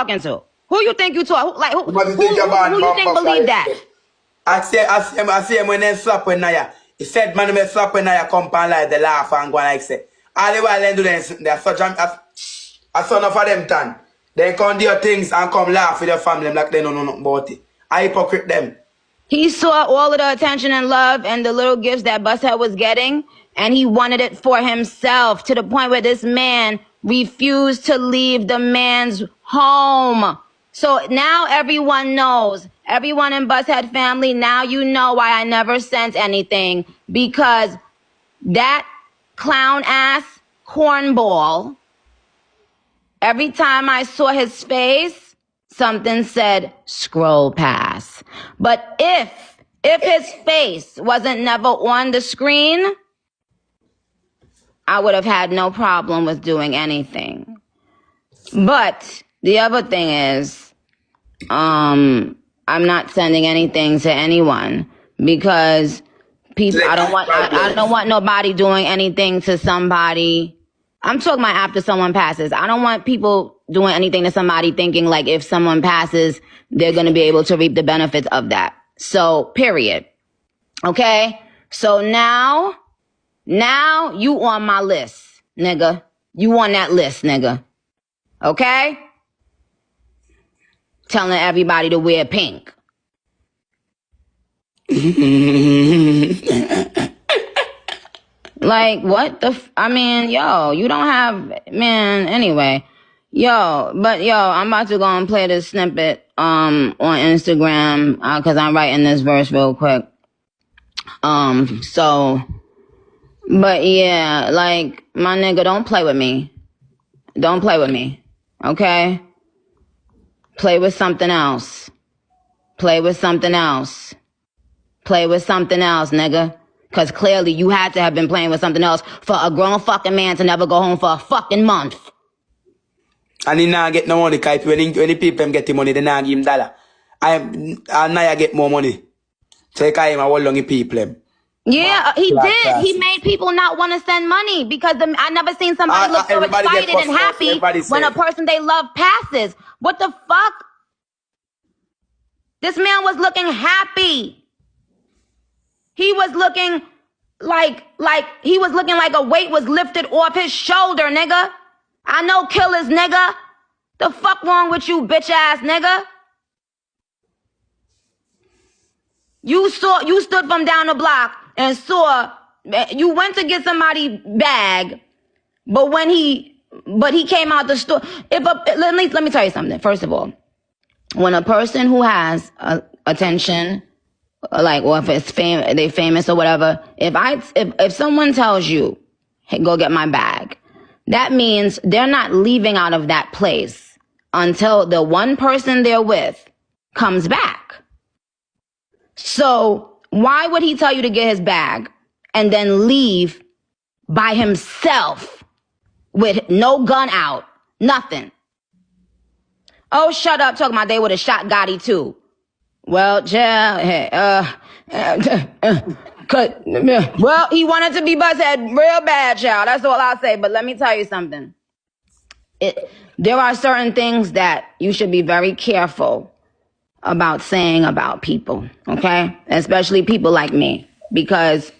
talking to? Who you think you talk? Like who What do you think you about think believe that? I see him when they slap when Naya. He said, man, when slap when Naya come and like the laugh and go like say. All the while they do this, they're such a son of them tan. They come do your things and come laugh with your family like they don't know nothing about it. I hypocrite them. He saw all of the attention and love and the little gifts that Bushead was getting, and he wanted it for himself to the point where this man refused to leave the man's home. So now everyone knows. Everyone in Bushead family, now you know why I never sent anything, because that clown ass cornball, every time I saw his face, something said scroll past. But if his face wasn't never on the screen, I would have had no problem with doing anything. But the other thing is, I'm not sending anything to anyone because people, I don't want nobody doing anything to somebody. I'm talking about after someone passes. I don't want people doing anything to somebody thinking like if someone passes, they're going to be able to reap the benefits of that. So, period. Okay? So now you on my list, nigga. You on that list, nigga. Okay? Telling everybody to wear pink. Like, what the I mean, yo, you don't have, man, anyway. I'm about to go and play this snippet on Instagram because I'm writing this verse real quick. But yeah, like, my nigga, don't play with me. Don't play with me, okay? Play with something else. Play with something else. Play with something else, nigga. Because clearly you had to have been playing with something else for a grown fucking man to never go home for a fucking month. And he not get no money, because when the people get the money, they not give him dollar. And now get more money. So he can't even hold on the people. Yeah, he did. He made people not want to send money because I never seen somebody look so excited and happy when a person they love passes. What the fuck? This man was looking happy. He was looking like a weight was lifted off his shoulder, nigga. I know killers, nigga. The fuck wrong with you, bitch ass nigga? You stood from down the block and saw, you went to get somebody bag, but he came out the store. Let me tell you something. First of all, when a person who has attention, like, or if it's they famous or whatever, if someone tells you, hey, go get my bag, that means they're not leaving out of that place until the one person they're with comes back. So why would he tell you to get his bag and then leave by himself with no gun out, nothing? Oh, shut up, talking about they would have shot Gotti too. Well, well, he wanted to be Bushead real bad, child. That's all I'll say. But let me tell you something. There are certain things that you should be very careful about saying about people, okay? Especially people like me, because